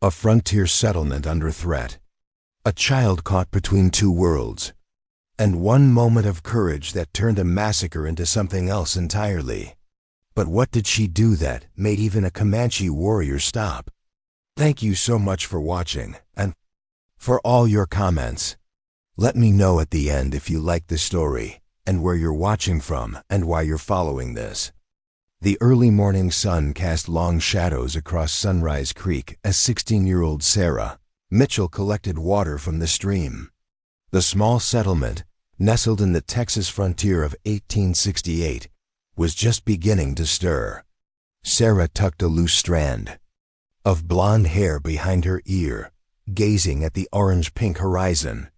A frontier settlement under threat. A child caught between two worlds. And one moment of courage that turned a massacre into something else entirely. But what did she do that made even a Comanche warrior stop? Thank you so much for watching, and for all your comments. Let me know at the end if you liked the story, and where you're watching from, and why you're following this. The early morning sun cast long shadows across Sunrise Creek as 16-year-old Sarah Mitchell collected water from the stream. The small settlement, nestled in the Texas frontier of 1868, was just beginning to stir. Sarah tucked a loose strand of blonde hair behind her ear, gazing at the orange-pink horizon.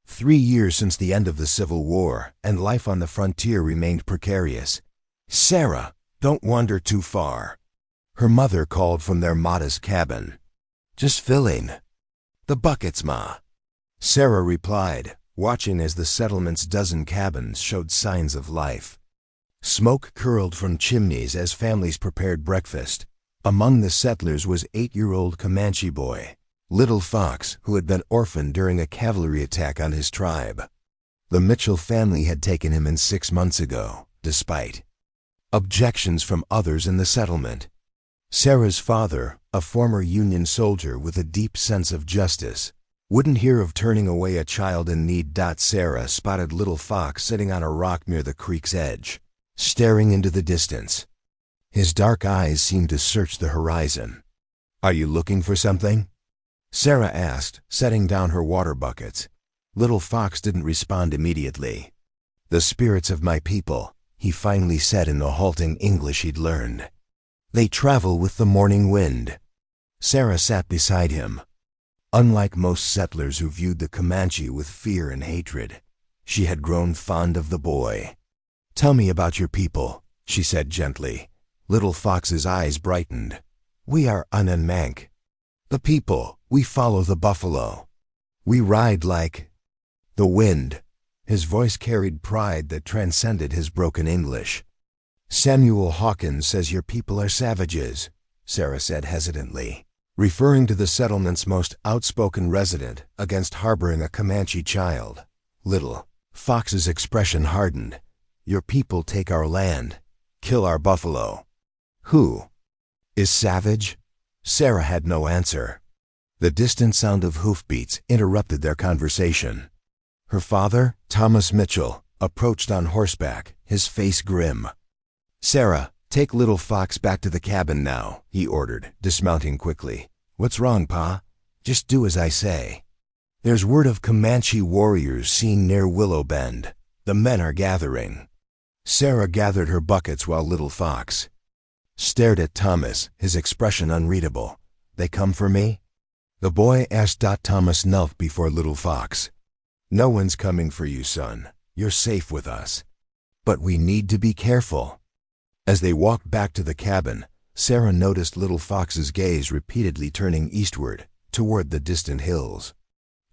3 years since the end of the Civil War, and life on the frontier remained precarious. "Sarah, don't wander too far," her mother called from their modest cabin. "Just filling the buckets, Ma," Sarah replied, watching as the settlement's dozen cabins showed signs of life. Smoke curled from chimneys as families prepared breakfast. Among the settlers was 8-year-old Comanche boy, Little Fox, who had been orphaned during a cavalry attack on his tribe. The Mitchell family had taken him in 6 months ago, despite objections from others in the settlement. Sarah's father, a former Union soldier with a deep sense of justice, wouldn't hear of turning away a child in need. Sarah spotted Little Fox sitting on a rock near the creek's edge, staring into the distance. His dark eyes seemed to search the horizon. "Are you looking for something?" Sarah asked, setting down her water buckets. Little Fox didn't respond immediately. "The spirits of my people," he finally said in the halting English he'd learned. "They travel with the morning wind." Sarah sat beside him. Unlike most settlers who viewed the Comanche with fear and hatred, she had grown fond of the boy. "Tell me about your people," she said gently. Little Fox's eyes brightened. "We are Unthinkable. The people, we follow the buffalo. We ride like the wind." His voice carried pride that transcended his broken English. "Samuel Hawkins says your people are savages," Sarah said hesitantly, referring to the settlement's most outspoken resident against harboring a Comanche child. Little Fox's expression hardened. "Your people take our land, kill our buffalo." "Who is savage?" Sarah had no answer. The distant sound of hoofbeats interrupted their conversation. Her father, Thomas Mitchell, approached on horseback, his face grim. "Sarah, take Little Fox back to the cabin now," he ordered, dismounting quickly. "What's wrong, Pa? Just do as I say." "There's word of Comanche warriors seen near Willow Bend. The men are gathering." Sarah gathered her buckets while Little Fox stared at Thomas, his expression unreadable. "They come for me?" the boy asked. Thomas knelt before Little Fox. "No one's coming for you, son. You're safe with us. But we need to be careful." As they walked back to the cabin, Sarah noticed Little Fox's gaze repeatedly turning eastward, toward the distant hills.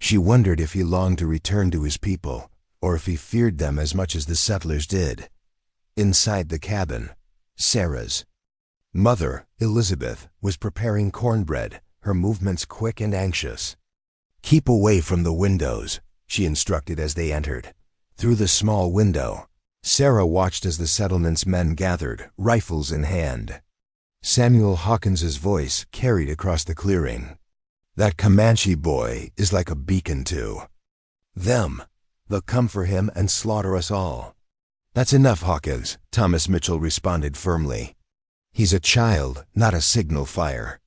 She wondered if he longed to return to his people, or if he feared them as much as the settlers did. Inside the cabin, Sarah's mother, Elizabeth, was preparing cornbread, her movements quick and anxious. "Keep away from the windows," she instructed as they entered. Through the small window, Sarah watched as the settlement's men gathered, rifles in hand. Samuel Hawkins's voice carried across the clearing. "That Comanche boy is like a beacon to them. They'll come for him and slaughter us all." "That's enough, Hawkins," Thomas Mitchell responded firmly. "He's a child, not a signal fire.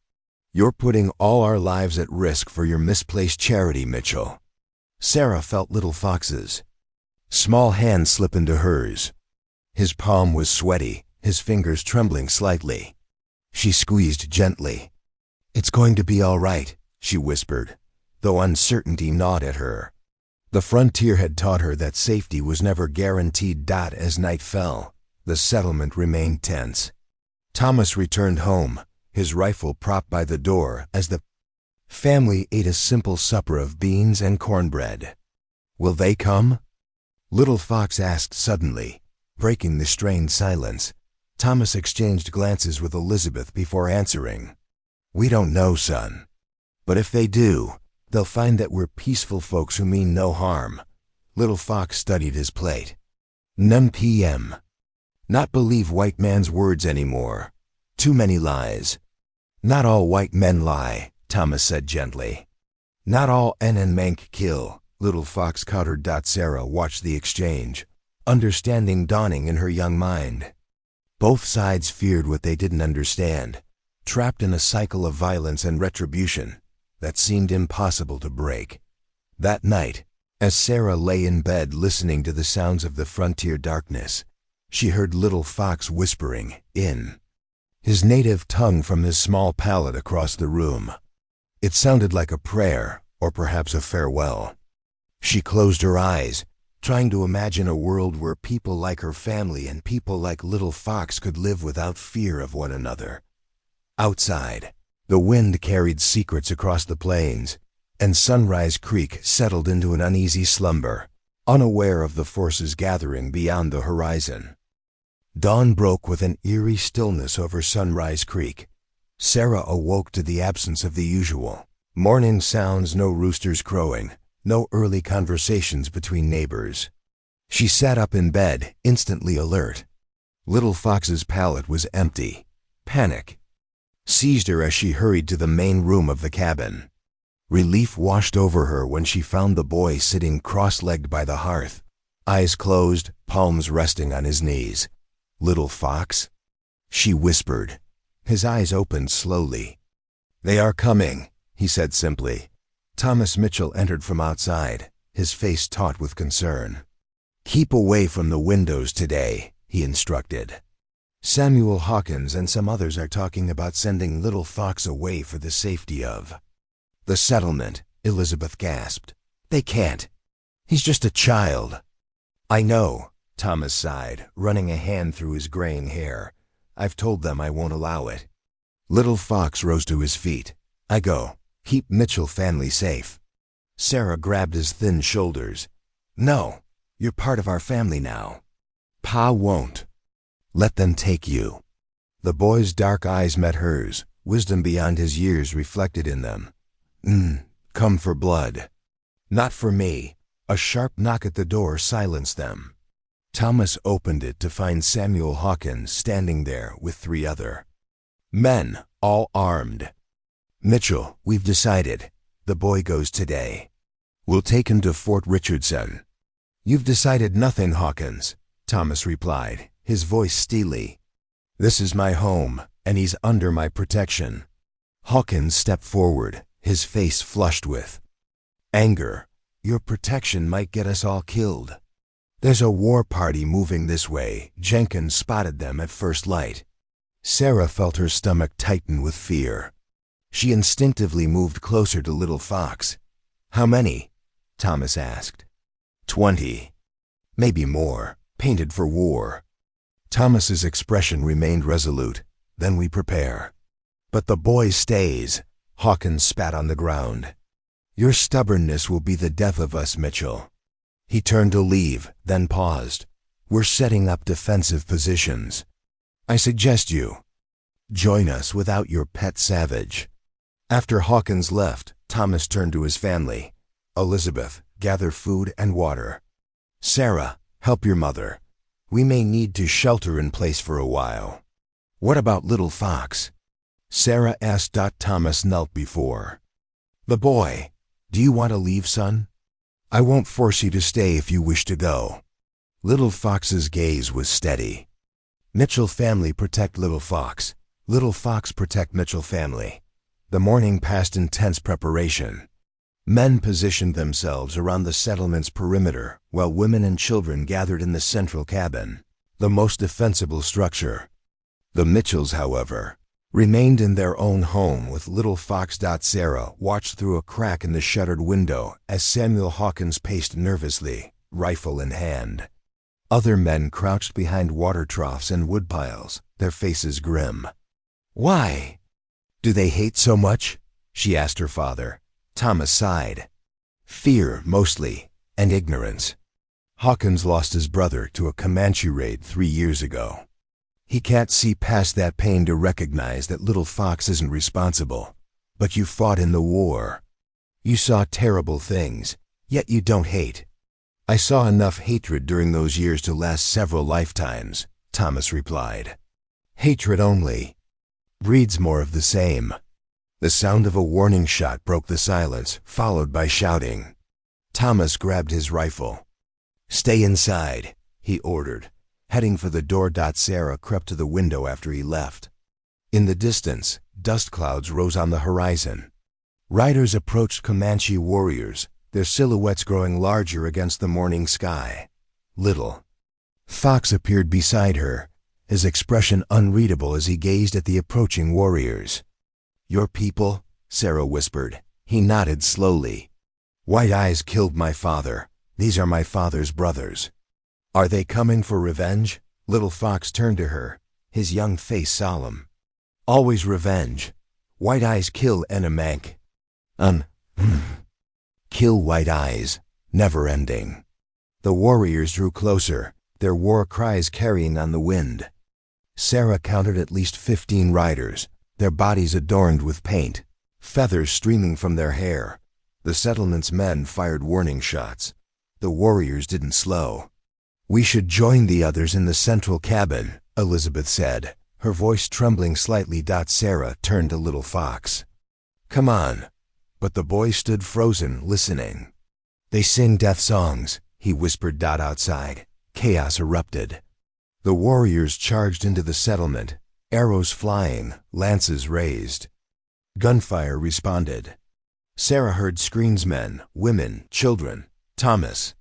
You're putting all our lives at risk for your misplaced charity, Mitchell." Sarah felt Little Fox's small hand slip into hers. His palm was sweaty, his fingers trembling slightly. She squeezed gently. "It's going to be all right," she whispered, though uncertainty gnawed at her. The frontier had taught her that safety was never guaranteed. As night fell, the settlement remained tense. Thomas returned home, his rifle propped by the door, as the family ate a simple supper of beans and cornbread. "Will they come?" Little Fox asked suddenly, breaking the strained silence. Thomas exchanged glances with Elizabeth before answering. "We don't know, son. But if they do, they'll find that we're peaceful folks who mean no harm. Little Fox studied his plate. 9 p.m. Not believe white man's words anymore. Too many lies. Not all white men lie, Thomas said gently. Not all N and Mank kill, Little Fox countered. Sarah watched the exchange, understanding dawning in her young mind. Both sides feared what they didn't understand, trapped in a cycle of violence and retribution that seemed impossible to break. That night, as Sarah lay in bed listening to the sounds of the frontier darkness, she heard Little Fox whispering in his native tongue from his small pallet across the room. It sounded like a prayer, or perhaps a farewell. She closed her eyes, trying to imagine a world where people like her family and people like Little Fox could live without fear of one another. Outside, the wind carried secrets across the plains, and Sunrise Creek settled into an uneasy slumber, unaware of the forces gathering beyond the horizon. Dawn broke with an eerie stillness over Sunrise Creek. Sarah awoke to the absence of the usual morning sounds, no roosters crowing, no early conversations between neighbors. She sat up in bed, instantly alert. Little Fox's pallet was empty. Panic seized her as she hurried to the main room of the cabin. Relief washed over her when she found the boy sitting cross-legged by the hearth, eyes closed, palms resting on his knees. "Little Fox?" she whispered. His eyes opened slowly. "They are coming," he said simply. Thomas Mitchell entered from outside, his face taut with concern. "Keep away from the windows today," he instructed. "Samuel Hawkins and some others are talking about sending Little Fox away for the safety of the settlement," Elizabeth gasped. "They can't. He's just a child." "I know," Thomas sighed, running a hand through his graying hair. "I've told them I won't allow it." Little Fox rose to his feet. "I go. Keep Mitchell family safe." Sarah grabbed his thin shoulders. "No, you're part of our family now. Pa won't. Let them take you." The boy's dark eyes met hers, wisdom beyond his years reflected in them. Come for blood." "Not for me." A sharp knock at the door silenced them. Thomas opened it to find Samuel Hawkins standing there with 3 other men, all armed. "Mitchell, we've decided. The boy goes today. We'll take him to Fort Richardson." "You've decided nothing, Hawkins," Thomas replied, his voice steely. "This is my home, and he's under my protection." Hawkins stepped forward, his face flushed with anger. "Your protection might get us all killed." "There's a war party moving this way." Jenkins spotted them at first light. Sarah felt her stomach tighten with fear. She instinctively moved closer to Little Fox. "How many?" Thomas asked. 20. Maybe more, painted for war. Thomas's expression remained resolute. "Then we prepare." "But the boy stays." Hawkins spat on the ground. "Your stubbornness will be the death of us, Mitchell." He turned to leave, then paused. "We're setting up defensive positions. I suggest you join us without your pet savage." After Hawkins left, Thomas turned to his family. "Elizabeth, gather food and water. Sarah, help your mother. We may need to shelter in place for a while." "What about Little Fox?" Sarah asked. Thomas knelt before the boy. "Do you want to leave, son? I won't force you to stay if you wish to go." Little Fox's gaze was steady. "Mitchell family protect Little Fox. Little Fox protect Mitchell family." The morning passed in tense preparation. Men positioned themselves around the settlement's perimeter, while women and children gathered in the central cabin, the most defensible structure. The Mitchells, however, remained in their own home with Little Fox. Sarah watched through a crack in the shuttered window as Samuel Hawkins paced nervously, rifle in hand. Other men crouched behind water troughs and woodpiles, their faces grim. "Why? Do they hate so much?" she asked her father. Thomas sighed. "Fear, mostly, and ignorance. Hawkins lost his brother to a Comanche raid 3 years ago. He can't see past that pain to recognize that Little Fox isn't responsible. But you fought in the war. You saw terrible things, yet you don't hate. I saw enough hatred during those years to last several lifetimes, Thomas replied. Hatred only. Breeds more of the same. The sound of a warning shot broke the silence, followed by shouting. Thomas grabbed his rifle. Stay inside, he ordered, heading for the door. Sarah crept to the window after he left. In the distance, dust clouds rose on the horizon. Riders approached Comanche warriors, their silhouettes growing larger against the morning sky. Little Fox appeared beside her, his expression unreadable as he gazed at the approaching warriors. Your people? Sarah whispered. He nodded slowly. White Eyes killed my father. These are my father's brothers. Are they coming for revenge? Little Fox turned to her, his young face solemn. Always revenge. White Eyes kill Enemank. Kill White Eyes, never ending. The warriors drew closer, their war cries carrying on the wind. Sarah counted at least 15 riders, their bodies adorned with paint, feathers streaming from their hair. The settlement's men fired warning shots. The warriors didn't slow. We should join the others in the central cabin, Elizabeth said, her voice trembling slightly. Sarah turned to Little Fox. Come on. But the boy stood frozen, listening. They sing death songs, he whispered. Outside, chaos erupted. The warriors charged into the settlement, arrows flying, lances raised. Gunfire responded. Sarah heard screams. Men, women, children. Thomas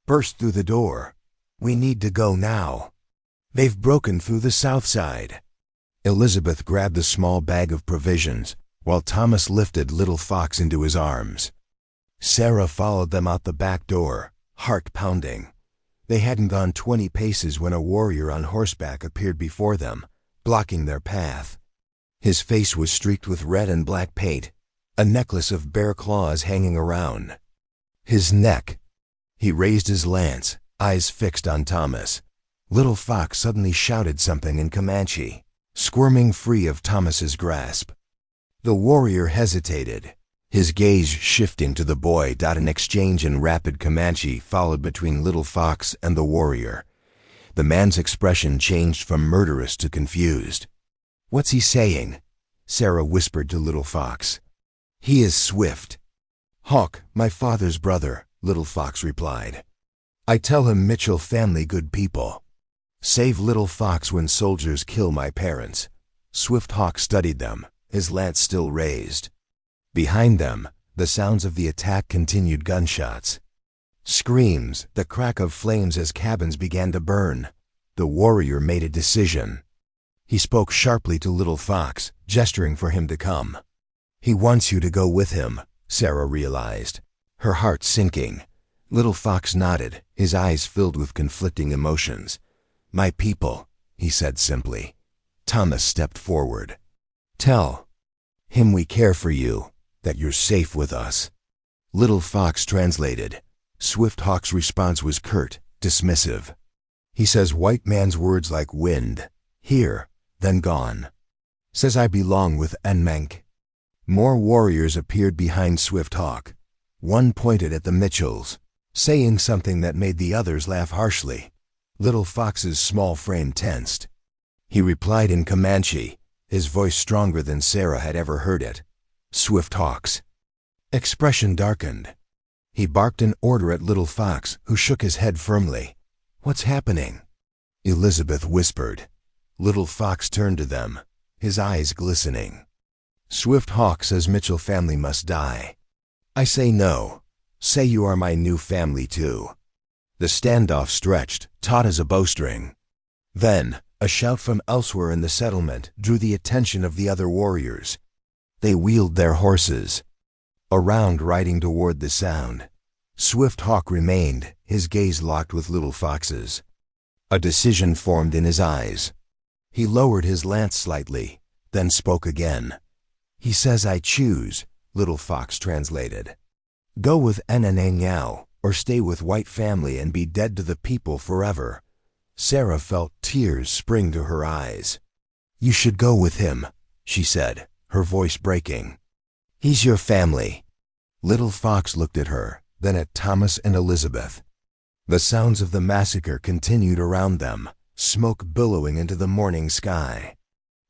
burst through the door. We need to go now. They've broken through the south side. Elizabeth grabbed a small bag of provisions, while Thomas lifted Little Fox into his arms. Sarah followed them out the back door, heart pounding. They hadn't gone 20 paces when a warrior on horseback appeared before them, blocking their path. His face was streaked with red and black paint, a necklace of bear claws hanging around his neck. He raised his lance, eyes fixed on Thomas. Little Fox suddenly shouted something in Comanche, squirming free of Thomas's grasp. The warrior hesitated, his gaze shifting to the boy. An exchange in rapid Comanche followed between Little Fox and the warrior. The man's expression changed from murderous to confused. What's he saying? Sarah whispered to Little Fox. He is Swift. Hawk, my father's brother, Little Fox replied. I tell him Mitchell family good people. Save Little Fox when soldiers kill my parents. Swift Hawk studied them, his lance still raised. Behind them, the sounds of the attack continued. Gunshots. Screams, the crack of flames as cabins began to burn. The warrior made a decision. He spoke sharply to Little Fox, gesturing for him to come. He wants you to go with him, Sarah realized, her heart sinking. Little Fox nodded, his eyes filled with conflicting emotions. My people, he said simply. Thomas stepped forward. Tell him we care for you, that you're safe with us. Little Fox translated. Swift Hawk's response was curt, dismissive. He says white man's words like wind, here, then gone. Says I belong with Enmank. More warriors appeared behind Swift Hawk. One pointed at the Mitchells, saying something that made the others laugh harshly. Little Fox's small frame tensed. He replied in Comanche, his voice stronger than Sarah had ever heard it. Swift Hawk's expression darkened. He barked an order at Little Fox, who shook his head firmly. What's happening? Elizabeth whispered. Little Fox turned to them, his eyes glistening. Swift Hawk says Mitchell family must die. I say no. Say you are my new family too. The standoff stretched, taut as a bowstring. Then, a shout from elsewhere in the settlement drew the attention of the other warriors. They wheeled their horses around, riding toward the sound. Swift Hawk remained, his gaze locked with Little Fox's. A decision formed in his eyes. He lowered his lance slightly, then spoke again. He says I choose, Little Fox translated. Go with Enanangao, or stay with white family and be dead to the people forever. Sarah felt tears spring to her eyes. You should go with him, she said, her voice breaking. He's your family. Little Fox looked at her, then at Thomas and Elizabeth. The sounds of the massacre continued around them, smoke billowing into the morning sky.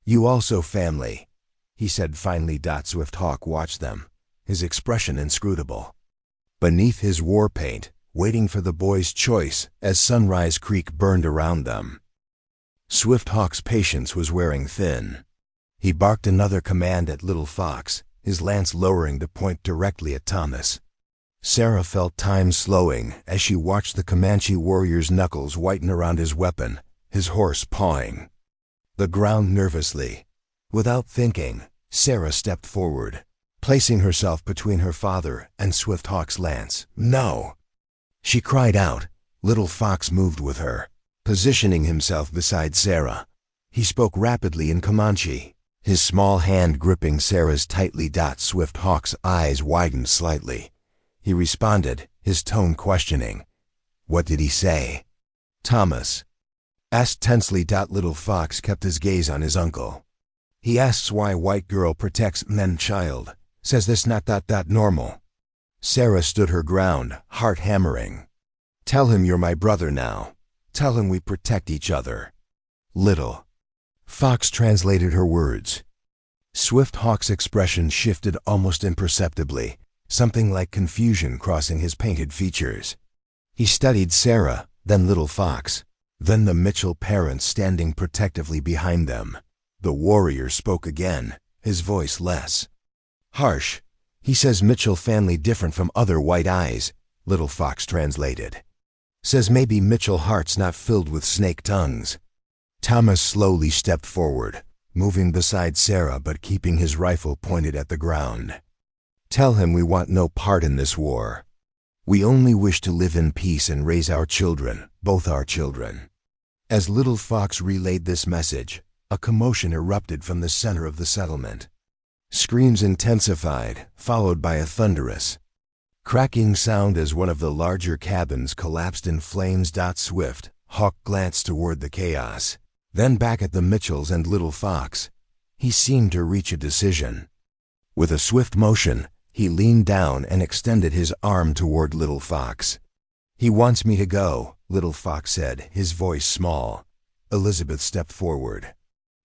You also family, he said finally. Swift Hawk watched them, his expression inscrutable. Beneath his war paint, waiting for the boy's choice as Sunrise Creek burned around them. Swift Hawk's patience was wearing thin. He barked another command at Little Fox, his lance lowering to point directly at Thomas. Sarah felt time slowing as she watched the Comanche warrior's knuckles whiten around his weapon, his horse pawing the ground nervously. Without thinking, Sarah stepped forward, placing herself between her father and Swift Hawk's lance. No! She cried out. Little Fox moved with her, positioning himself beside Sarah. He spoke rapidly in Comanche, his small hand gripping Sarah's tightly. Swift Hawk's eyes widened slightly. He responded, his tone questioning. What did he say? Thomas asked tensely. Little Fox kept his gaze on his uncle. He asks why white girl protects men child. Says this not normal. Sarah stood her ground, heart hammering. Tell him you're my brother now. Tell him we protect each other. Little Fox translated her words. Swift Hawk's expression shifted almost imperceptibly, something like confusion crossing his painted features. He studied Sarah, then Little Fox, then the Mitchell parents standing protectively behind them. The warrior spoke again, his voice less harsh. He says Mitchell family different from other white eyes, Little Fox translated. Says maybe Mitchell heart's not filled with snake tongues. Thomas slowly stepped forward, moving beside Sarah but keeping his rifle pointed at the ground. Tell him we want no part in this war. We only wish to live in peace and raise our children, both our children. As Little Fox relayed this message, a commotion erupted from the center of the settlement. Screams intensified, followed by a thunderous, cracking sound as one of the larger cabins collapsed in flames. Swift Hawk glanced toward the chaos, then back at the Mitchells and Little Fox. He seemed to reach a decision. With a swift motion, he leaned down and extended his arm toward Little Fox. He wants me to go, Little Fox said, his voice small. Elizabeth stepped forward.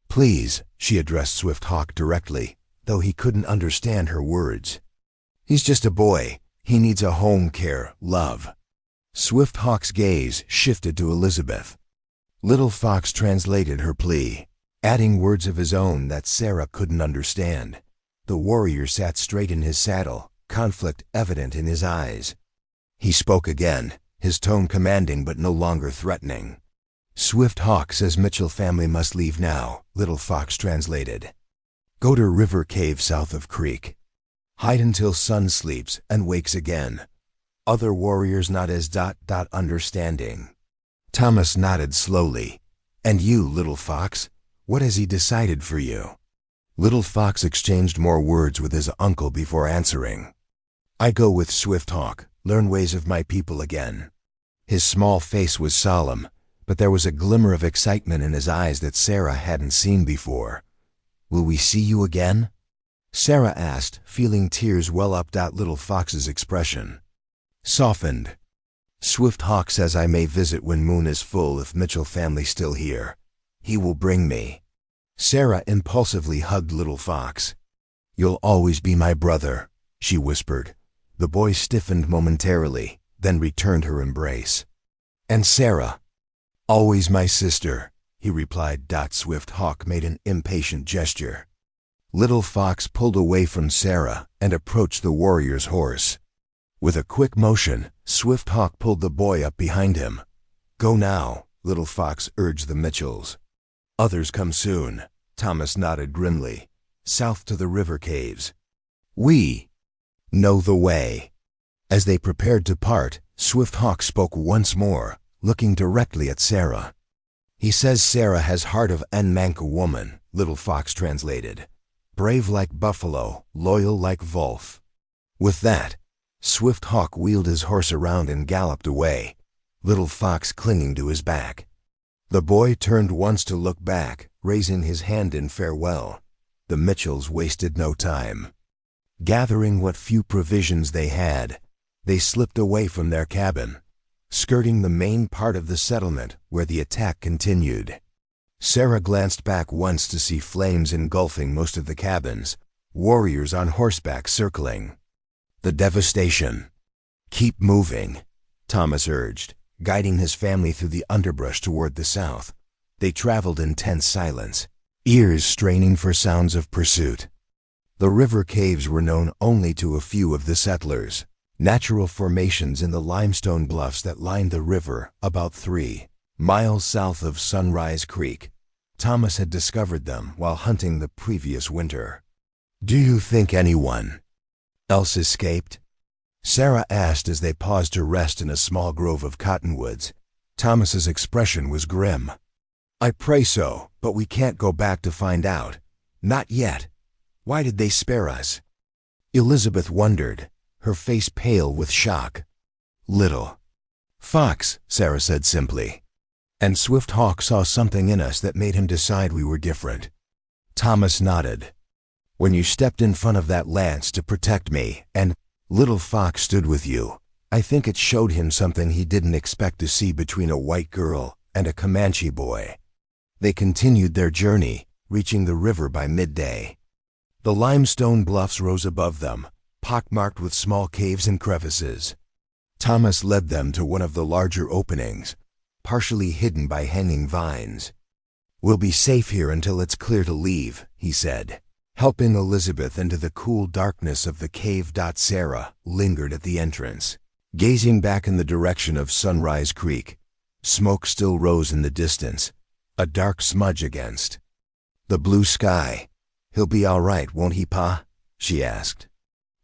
Please, she addressed Swift Hawk directly, though he couldn't understand her words. He's just a boy. He needs a home, care, love. Swift Hawk's gaze shifted to Elizabeth. Little Fox translated her plea, adding words of his own that Sarah couldn't understand. The warrior sat straight in his saddle, conflict evident in his eyes. He spoke again, his tone commanding but no longer threatening. Swift Hawk says Mitchell family must leave now, Little Fox translated. Go to river cave south of creek. Hide until sun sleeps and wakes again. Other warriors not as understanding. Thomas nodded slowly. And you, Little Fox, what has he decided for you? Little Fox exchanged more words with his uncle before answering. I go with Swift Hawk, learn ways of my people again. His small face was solemn, but there was a glimmer of excitement in his eyes that Sarah hadn't seen before. Will we see you again? Sarah asked, feeling tears well up. Little Fox's expression softened. Swift Hawk says I may visit when moon is full if Mitchell family still here. He will bring me. Sarah impulsively hugged Little Fox. You'll always be my brother, she whispered. The boy stiffened momentarily, then returned her embrace. And Sarah? Always my sister, he replied. Swift Hawk made an impatient gesture. Little Fox pulled away from Sarah and approached the warrior's horse. With a quick motion, Swift Hawk pulled the boy up behind him. Go now, Little Fox urged the Mitchells. Others come soon, Thomas nodded grimly. South to the river caves. We know the way. As they prepared to part, Swift Hawk spoke once more, looking directly at Sarah. He says Sarah has heart of an Manca woman, Little Fox translated. Brave like buffalo, loyal like wolf. With that, Swift Hawk wheeled his horse around and galloped away, Little Fox clinging to his back. The boy turned once to look back, raising his hand in farewell. The Mitchells wasted no time. Gathering what few provisions they had, they slipped away from their cabin, skirting the main part of the settlement where the attack continued. Sarah glanced back once to see flames engulfing most of the cabins, warriors on horseback circling. The devastation. "Keep moving," Thomas urged, guiding his family through the underbrush toward the south. They traveled in tense silence, ears straining for sounds of pursuit. The river caves were known only to a few of the settlers, natural formations in the limestone bluffs that lined the river about 3 miles south of Sunrise Creek. Thomas had discovered them while hunting the previous winter. "Do you think anyone else escaped?" Sarah asked as they paused to rest in a small grove of cottonwoods. Thomas's expression was grim. "I pray so, but we can't go back to find out. Not yet. Why did they spare us?" Elizabeth wondered, her face pale with shock. "Little Fox," Sarah said simply. "And Swift Hawk saw something in us that made him decide we were different." Thomas nodded. "When you stepped in front of that lance to protect me, and Little Fox stood with you, I think it showed him something he didn't expect to see between a white girl and a Comanche boy." They continued their journey, reaching the river by midday. The limestone bluffs rose above them, pockmarked with small caves and crevices. Thomas led them to one of the larger openings, partially hidden by hanging vines. "We'll be safe here until it's clear to leave," he said, helping Elizabeth into the cool darkness of the cave. Sarah lingered at the entrance, gazing back in the direction of Sunrise Creek. Smoke still rose in the distance, a dark smudge against the blue sky. "He'll be all right, won't he, Pa?" she asked.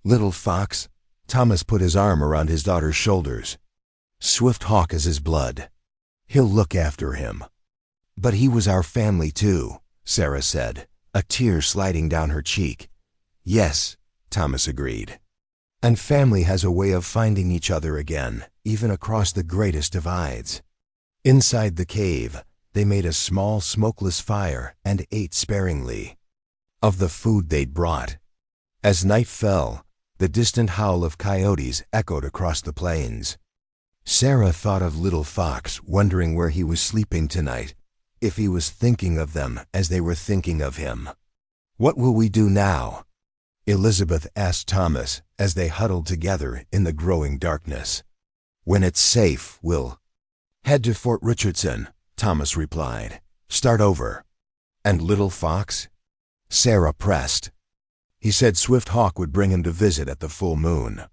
"Little Fox?" Thomas put his arm around his daughter's shoulders. "Swift Hawk is his blood. He'll look after him." "But he was our family too," Sarah said, a tear sliding down her cheek. "Yes," Thomas agreed. "And family has a way of finding each other again, even across the greatest divides." Inside the cave, they made a small smokeless fire and ate sparingly of the food they'd brought. As night fell, the distant howl of coyotes echoed across the plains. Sarah thought of Little Fox, wondering where he was sleeping tonight, if he was thinking of them as they were thinking of him. "What will we do now?" Elizabeth asked Thomas as they huddled together in the growing darkness. "When it's safe, we'll head to Fort Richardson," Thomas replied. "Start over." "And Little Fox?" Sarah pressed. "He said Swift Hawk would bring him to visit at the full moon."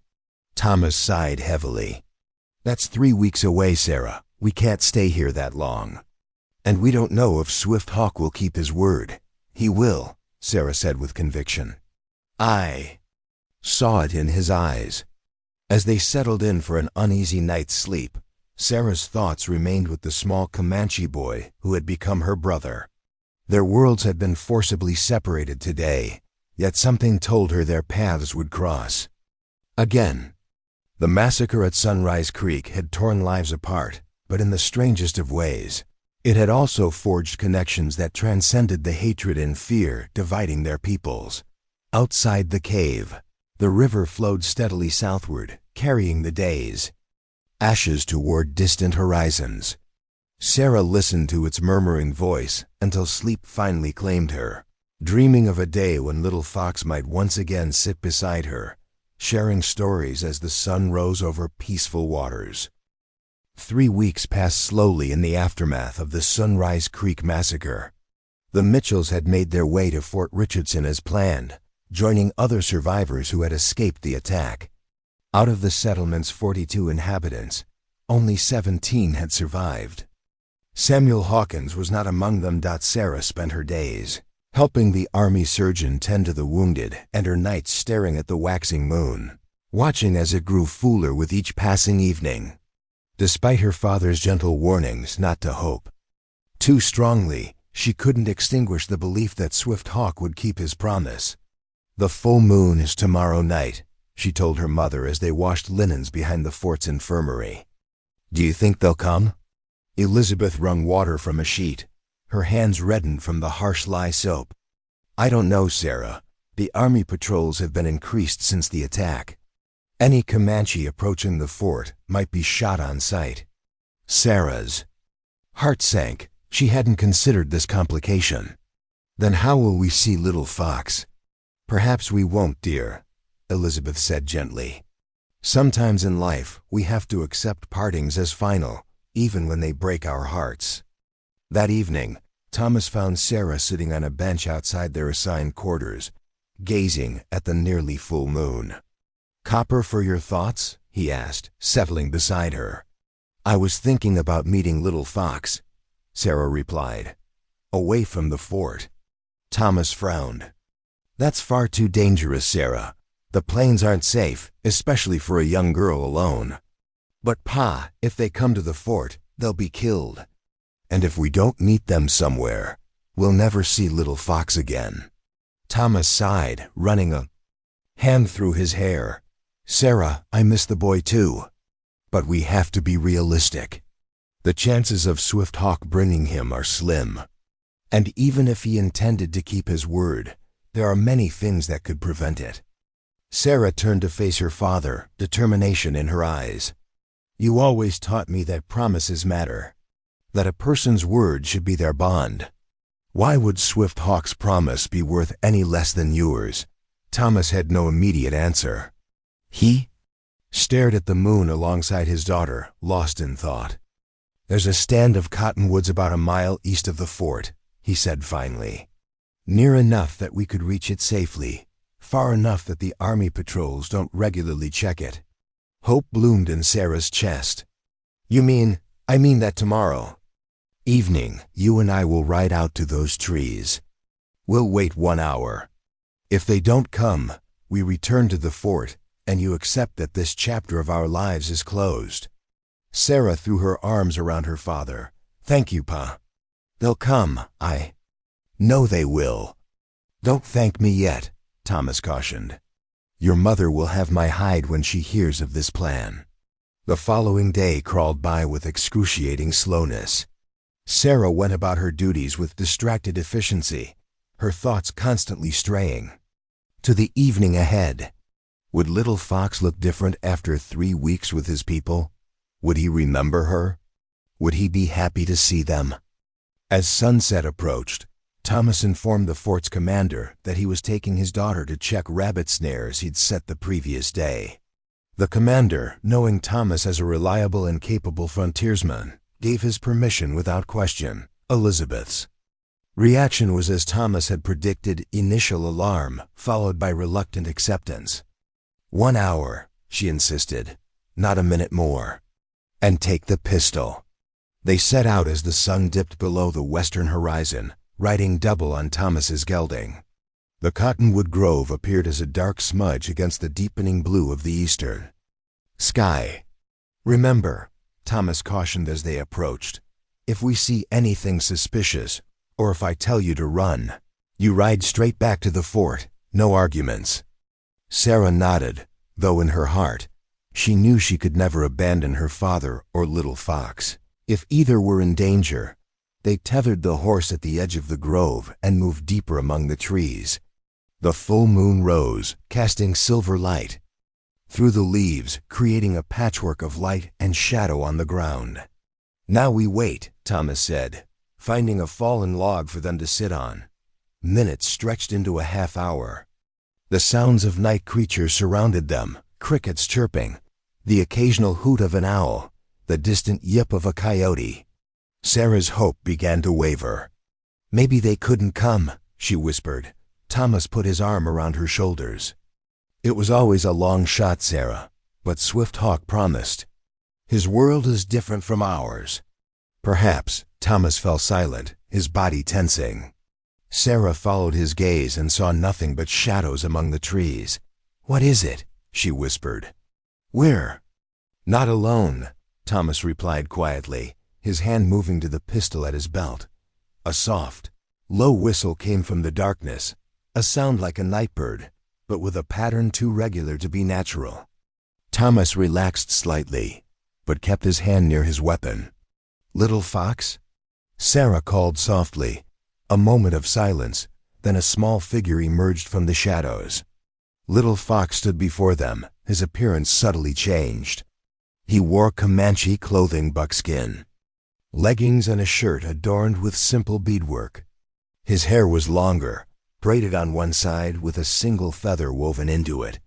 Thomas sighed heavily. "That's 3 weeks away, Sarah. We can't stay here that long. And we don't know if Swift Hawk will keep his word." "He will," Sarah said with conviction. "I saw it in his eyes." As they settled in for an uneasy night's sleep, Sarah's thoughts remained with the small Comanche boy who had become her brother. Their worlds had been forcibly separated today, yet something told her their paths would cross again. The massacre at Sunrise Creek had torn lives apart, but in the strangest of ways. It had also forged connections that transcended the hatred and fear dividing their peoples. Outside the cave, the river flowed steadily southward, carrying the days' ashes toward distant horizons. Sarah listened to its murmuring voice until sleep finally claimed her, dreaming of a day when Little Fox might once again sit beside her, sharing stories as the sun rose over peaceful waters. 3 weeks passed slowly in the aftermath of the Sunrise Creek massacre. The Mitchells had made their way to Fort Richardson as planned, joining other survivors who had escaped the attack. Out of the settlement's 42 inhabitants, only 17 had survived. Samuel Hawkins was not among them. Sarah spent her days helping the army surgeon tend to the wounded and her nights staring at the waxing moon, watching as it grew fuller with each passing evening. Despite her father's gentle warnings not to hope too strongly, she couldn't extinguish the belief that Swift Hawk would keep his promise. "The full moon is tomorrow night," she told her mother as they washed linens behind the fort's infirmary. "Do you think they'll come?" Elizabeth wrung water from a sheet. Her hands reddened from the harsh lye soap. "I don't know, Sarah. The army patrols have been increased since the attack. Any Comanche approaching the fort might be shot on sight. Sarah's heart sank. She hadn't considered this complication. Then how will we see Little Fox? Perhaps we won't, dear, Elizabeth said gently. Sometimes in life, we have to accept partings as final, even when they break our hearts. That evening, Thomas found Sarah sitting on a bench outside their assigned quarters, gazing at the nearly full moon. "Copper for your thoughts?" he asked, settling beside her. "I was thinking about meeting Little Fox," Sarah replied. "Away from the fort." Thomas frowned. "That's far too dangerous, Sarah. The plains aren't safe, especially for a young girl alone." "But Pa, if they come to the fort, they'll be killed. And if we don't meet them somewhere, we'll never see Little Fox again." Thomas sighed, running a hand through his hair. "Sarah, I miss the boy too. But we have to be realistic. The chances of Swift Hawk bringing him are slim. And even if he intended to keep his word, there are many things that could prevent it." Sarah turned to face her father, determination in her eyes. "You always taught me that promises matter, that a person's word should be their bond. Why would Swift Hawk's promise be worth any less than yours?" Thomas had no immediate answer. He stared at the moon alongside his daughter, lost in thought. "There's a stand of cottonwoods about a mile east of the fort," he said finally. "Near enough that we could reach it safely, far enough that the army patrols don't regularly check it." Hope bloomed in Sarah's chest. I mean that tomorrow evening, you and I will ride out to those trees. We'll wait 1 hour. If they don't come, we return to the fort, and you accept that this chapter of our lives is closed." Sarah threw her arms around her father. "Thank you, Pa. They'll come, I know they will." "Don't thank me yet," Thomas cautioned. "Your mother will have my hide when she hears of this plan." The following day crawled by with excruciating slowness. Sarah went about her duties with distracted efficiency, her thoughts constantly straying to the evening ahead. Would Little Fox look different after 3 weeks with his people? Would he remember her? Would he be happy to see them? As sunset approached, Thomas informed the fort's commander that he was taking his daughter to check rabbit snares he'd set the previous day. The commander, knowing Thomas as a reliable and capable frontiersman, gave his permission without question. Elizabeth's reaction was as Thomas had predicted: initial alarm, followed by reluctant acceptance. 1 hour, she insisted, not a minute more. "And take the pistol." They set out as the sun dipped below the western horizon, riding double on Thomas's gelding. The cottonwood grove appeared as a dark smudge against the deepening blue of the eastern sky. "Remember," Thomas cautioned as they approached, "if we see anything suspicious, or if I tell you to run, you ride straight back to the fort, no arguments." Sarah nodded, though in her heart, she knew she could never abandon her father or Little Fox. If either were in danger, they tethered the horse at the edge of the grove and moved deeper among the trees. The full moon rose, casting silver light through the leaves, creating a patchwork of light and shadow on the ground. "Now we wait," Thomas said, finding a fallen log for them to sit on. Minutes stretched into a half hour. The sounds of night creatures surrounded them, crickets chirping, the occasional hoot of an owl, the distant yip of a coyote. Sarah's hope began to waver. "Maybe they couldn't come," she whispered. Thomas put his arm around her shoulders. "It was always a long shot, Sarah, but Swift Hawk promised. His world is different from ours." "Perhaps." Thomas fell silent, his body tensing. Sarah followed his gaze and saw nothing but shadows among the trees. "What is it?" she whispered. "We're not alone," Thomas replied quietly, his hand moving to the pistol at his belt. A soft, low whistle came from the darkness, a sound like a night bird, but with a pattern too regular to be natural. Thomas relaxed slightly, but kept his hand near his weapon. "Little Fox?" Sarah called softly. A moment of silence, Then a small figure emerged from the shadows. Little Fox stood before them, his appearance subtly changed. He wore Comanche clothing, buckskin, leggings and a shirt adorned with simple beadwork. His hair was longer, braided on one side with a single feather woven into it.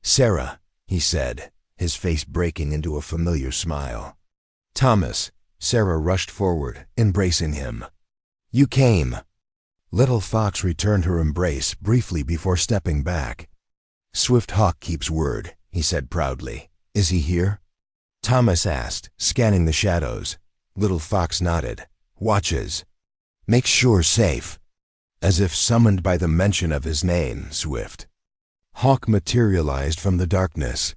"Sarah," he said, his face breaking into a familiar smile. "Thomas." Sarah rushed forward, embracing him. "You came." Little Fox returned her embrace briefly before stepping back. "Swift Hawk keeps word," he said proudly. "Is he here?" Thomas asked, scanning the shadows. Little Fox nodded. "Watches. Make sure safe." As if summoned by the mention of his name, Swift Hawk materialized from the darkness.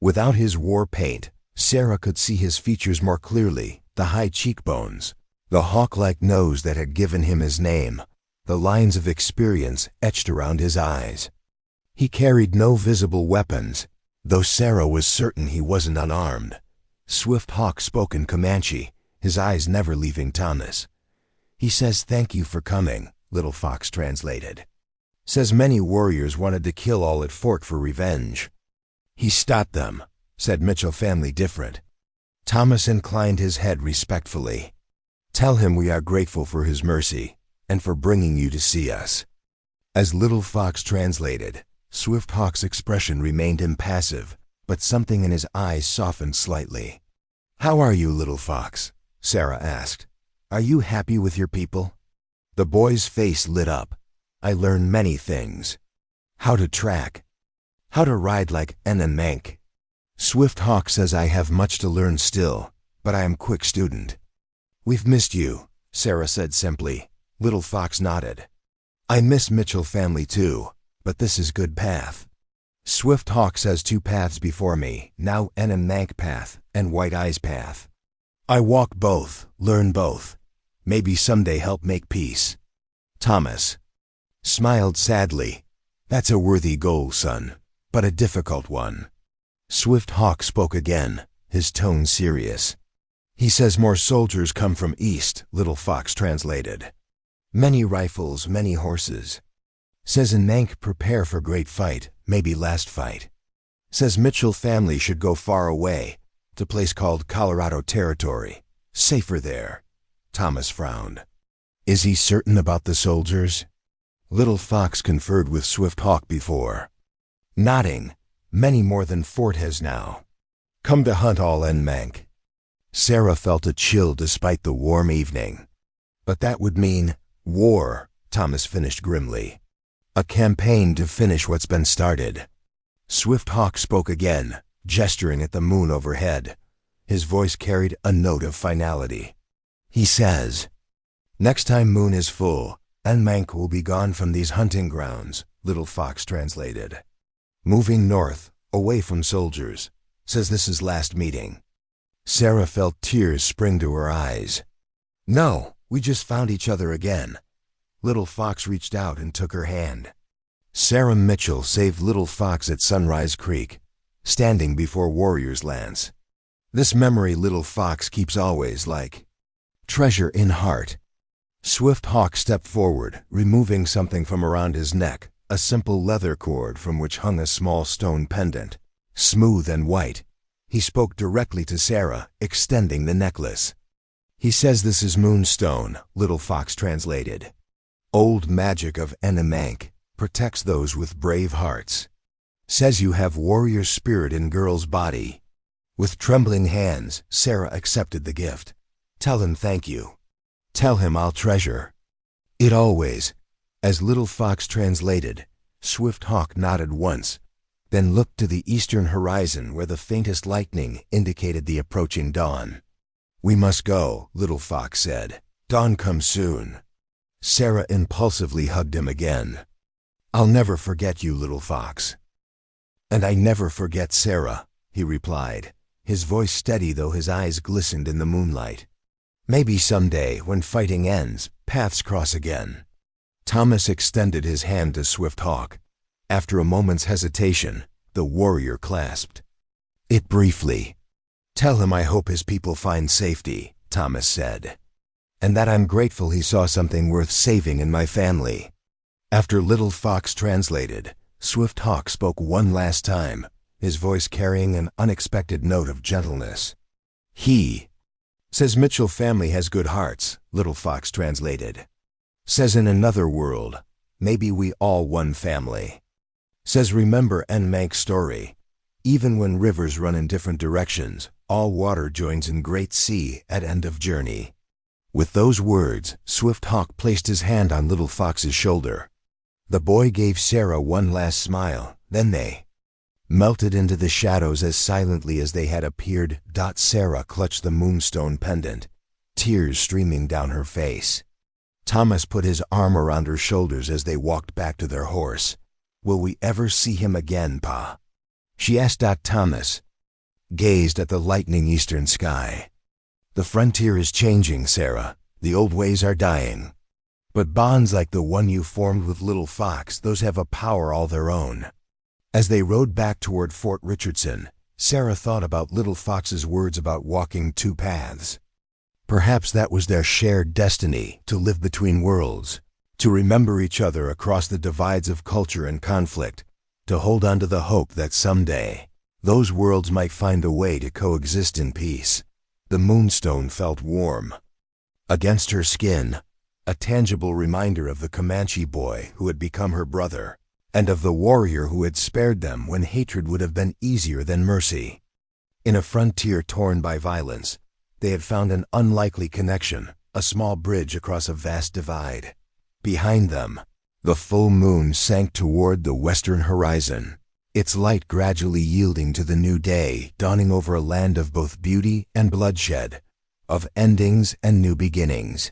Without his war paint, Sarah could see his features more clearly, the high cheekbones, the hawk-like nose that had given him his name, the lines of experience etched around his eyes. He carried no visible weapons, though Sarah was certain he wasn't unarmed. Swift Hawk spoke in Comanche, his eyes never leaving Thomas. "He says thank you for coming," Little Fox translated. "Says many warriors wanted to kill all at Fort for revenge. He stopped them," said Mitchell family different. Thomas inclined his head respectfully. "Tell him we are grateful for his mercy, and for bringing you to see us." As Little Fox translated, Swift Hawk's expression remained impassive, but something in his eyes softened slightly. "How are you, Little Fox?" Sarah asked. "Are you happy with your people?" The boy's face lit up. "I learned many things. How to track. How to ride like Mank. Swift Hawk says I have much to learn still, but I am quick student." "We've missed you," Sarah said simply. Little Fox nodded. "I miss Mitchell family too, but this is good path. Swift Hawk says two paths before me, now Mank path and White Eyes path. I walk both, learn both. Maybe someday help make peace." Thomas smiled sadly. "That's a worthy goal, son, but a difficult one." Swift Hawk spoke again, his tone serious. "He says more soldiers come from east," Little Fox translated. "Many rifles, many horses. Says in Mank prepare for great fight, maybe last fight. Says Mitchell family should go far away, to place called Colorado Territory. Safer there." Thomas frowned. "Is he certain about the soldiers?" Little Fox conferred with Swift Hawk before. Nodding, "Many more than Fort has now. Come to hunt all en Mank." Sarah felt a chill despite the warm evening. "But that would mean war," Thomas finished grimly. "A campaign to finish what's been started." Swift Hawk spoke again, gesturing at the moon overhead. His voice carried a note of finality. He says, "Next time moon is full, Mank will be gone from these hunting grounds," Little Fox translated. "Moving north, away from soldiers. Says this is last meeting." Sarah felt tears spring to her eyes. "No, we just found each other again." Little Fox reached out and took her hand. Sarah Mitchell saved Little Fox at Sunrise Creek, standing before Warrior's Lance. This memory Little Fox keeps always like treasure in heart. Swift Hawk stepped forward, removing something from around his neck, a simple leather cord from which hung a small stone pendant, smooth and white. He spoke directly to Sarah, extending the necklace. "He says this is moonstone," Little Fox translated. "Old magic of Mank, protects those with brave hearts. Says you have warrior spirit in girl's body." With trembling hands, Sarah accepted the gift. "Tell him thank you. Tell him I'll treasure it always." As Little Fox translated, Swift Hawk nodded once, then looked to the eastern horizon where the faintest lightning indicated the approaching dawn. "We must go," Little Fox said. "Dawn comes soon." Sarah impulsively hugged him again. "I'll never forget you, Little Fox." "And I never forget Sarah," he replied, his voice steady though his eyes glistened in the moonlight. "Maybe someday, when fighting ends, paths cross again." Thomas extended his hand to Swift Hawk. After a moment's hesitation, the warrior clasped it briefly. "Tell him I hope his people find safety," Thomas said, "and that I'm grateful he saw something worth saving in my family." After Little Fox translated, Swift Hawk spoke one last time, his voice carrying an unexpected note of gentleness. He says Mitchell family has good hearts, Little Fox translated. Says in another world, maybe we all one family. Says remember Mank's story. Even when rivers run in different directions, all water joins in great sea at end of journey. With those words, Swift Hawk placed his hand on Little Fox's shoulder. The boy gave Sarah one last smile, then they melted into the shadows as silently as they had appeared. Sarah clutched the moonstone pendant, tears streaming down her face. Thomas put his arm around her shoulders as they walked back to their horse. Will we ever see him again, Pa? She asked. Thomas gazed at the lightning eastern sky. The frontier is changing, Sarah. The old ways are dying. But bonds like the one you formed with Little Fox, those have a power all their own. As they rode back toward Fort Richardson, Sarah thought about Little Fox's words about walking two paths. Perhaps that was their shared destiny, to live between worlds, to remember each other across the divides of culture and conflict, to hold on to the hope that someday those worlds might find a way to coexist in peace. The moonstone felt warm against her skin, a tangible reminder of the Comanche boy who had become her brother, and of the warrior who had spared them when hatred would have been easier than mercy. In a frontier torn by violence, they had found an unlikely connection, a small bridge across a vast divide. Behind them, the full moon sank toward the western horizon, its light gradually yielding to the new day dawning over a land of both beauty and bloodshed, of endings and new beginnings.